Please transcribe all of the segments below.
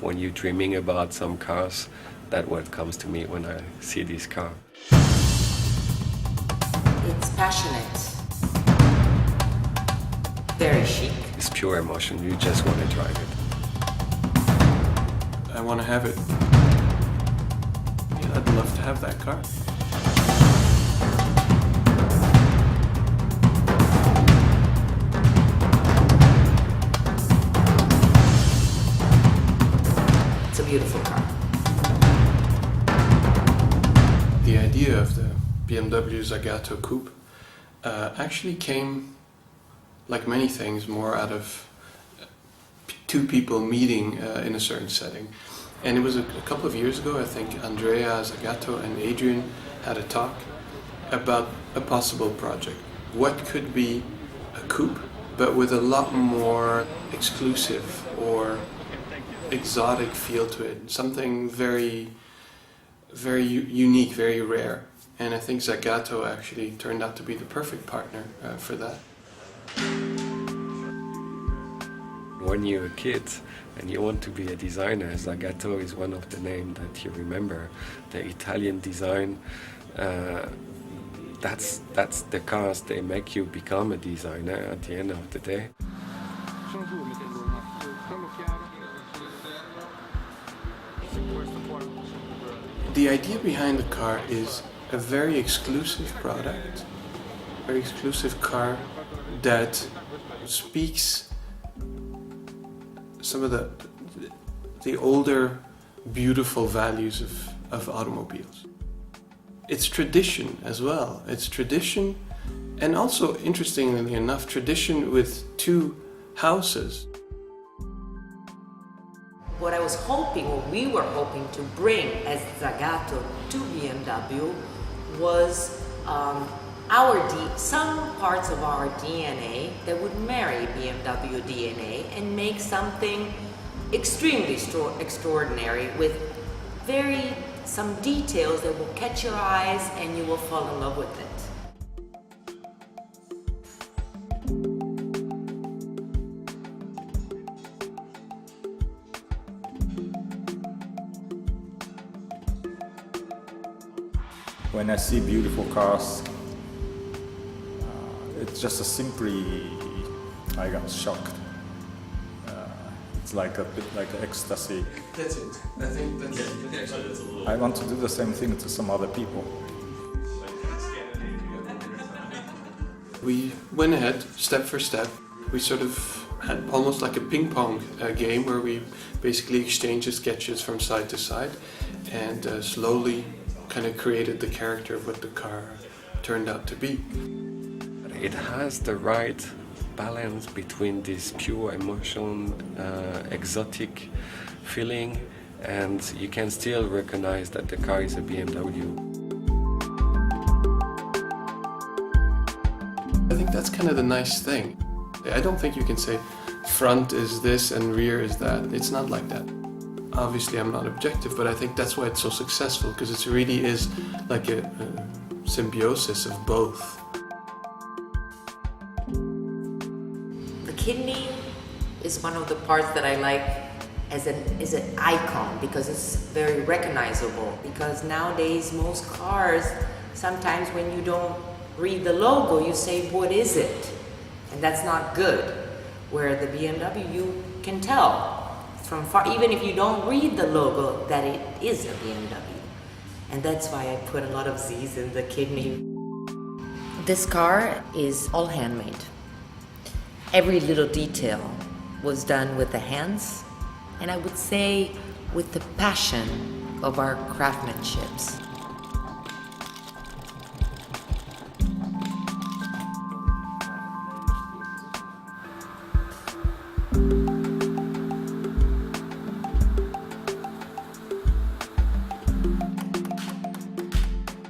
when you're dreaming about some cars, that's what comes to me when I see this car. It's passionate, very chic. It's pure emotion, you just want to drive it. I want to have it. Yeah, I'd love to have that car. It's a beautiful car. The idea of the BMW Zagato Coupe actually came, like many things, more out of two people meeting in a certain setting. And it was a couple of years ago, I think Andrea Zagato and Adrian had a talk about a possible project. What could be a coupe, but with a lot more exclusive or exotic feel to it. Something very, very unique, very rare. And I think Zagato actually turned out to be the perfect partner for that. When you're a kid and you want to be a designer, Zagato is one of the names that you remember. The Italian design, that's the cars, they make you become a designer at the end of the day. The idea behind the car is a very exclusive product, very exclusive car that speaks some of the older, beautiful values of automobiles. It's tradition as well. It's tradition, and also, interestingly enough, tradition with two houses. What I was hoping, what we were hoping to bring as Zagato to BMW was some parts of our DNA that would marry BMW DNA and make something extremely extraordinary with some details that will catch your eyes and you will fall in love with it. When I see beautiful cars, it's just simply, I got shocked. It's like a bit like ecstasy. That's it. I think that's it. I want to do the same thing to some other people. We went ahead, step for step. We sort of had almost like a ping pong game where we basically exchanged sketches from side to side and slowly kind of created the character of what the car turned out to be. It has the right balance between this pure emotion, exotic feeling, and you can still recognize that the car is a BMW. I think that's kind of the nice thing. I don't think you can say front is this and rear is that. It's not like that. Obviously I'm not objective, but I think that's why it's so successful, because it really is like a symbiosis of both. The kidney is one of the parts that I like as an icon because it's very recognizable. Because nowadays most cars, sometimes when you don't read the logo, you say, what is it? And that's not good. Where the BMW, you can tell from far, even if you don't read the logo, that it is a BMW. And that's why I put a lot of Z's in the kidney. This car is all handmade. Every little detail was done with the hands, and I would say with the passion of our craftsmanships.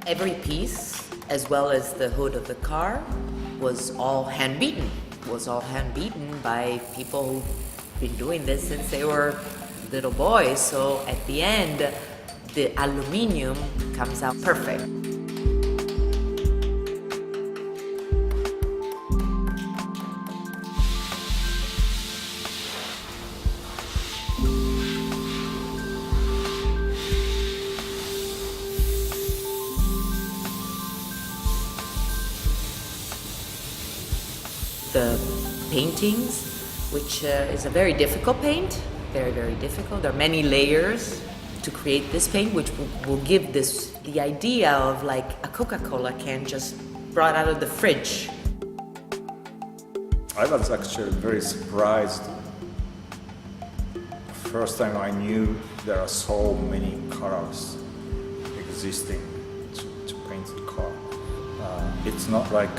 Every piece, as well as the hood of the car, was all hand-beaten. Was all hand-beaten by people who've been doing this since they were little boys. So at the end, the aluminium comes out perfect. paintings, which is a very difficult paint, very, very difficult. There are many layers to create this paint, which will give this the idea of like a Coca-Cola can just brought out of the fridge. I was actually very surprised. First time I knew there are so many colors existing to paint the car. It's not like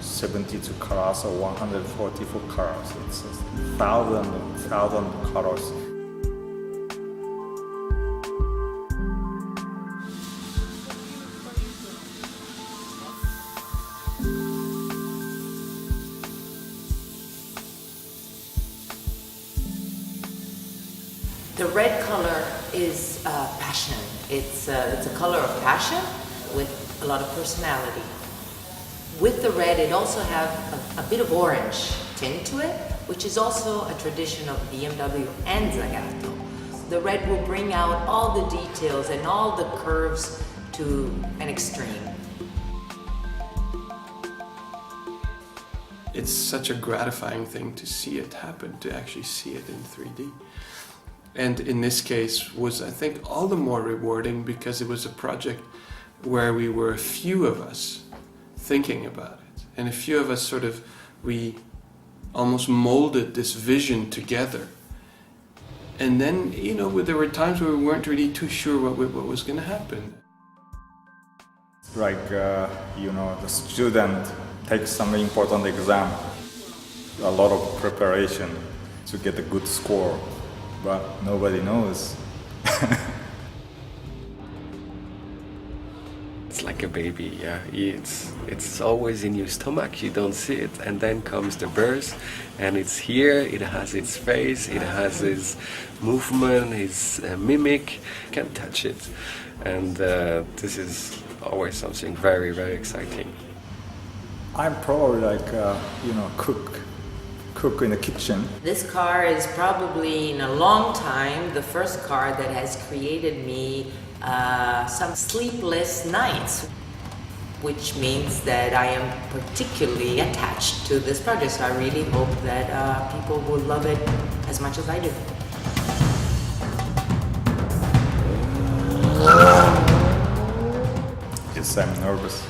72 colors or 144 colors. It's 1,000 colors. The red color is passion. It's a color of passion with a lot of personality. With the red, it also has a bit of orange tint to it, which is also a tradition of BMW and Zagato. The red will bring out all the details and all the curves to an extreme. It's such a gratifying thing to see it happen, to actually see it in 3D. And in this case was, I think, all the more rewarding because it was a project where we were a few of us thinking about it. And a few of us we almost molded this vision together. And then, there were times where we weren't really too sure what was going to happen. Like, the student takes some important exam, a lot of preparation to get a good score. But nobody knows. It's like a baby, yeah. It's always in your stomach, you don't see it, and then comes the birth, and it's here, it has its face, it has its movement, its mimic, you can't touch it. And this is always something very, very exciting. I'm probably like, cook in the kitchen. This car is probably in a long time the first car that has created me some sleepless nights, which means that I am particularly attached to this project. So I really hope that people will love it as much as I do. Yes, I'm nervous.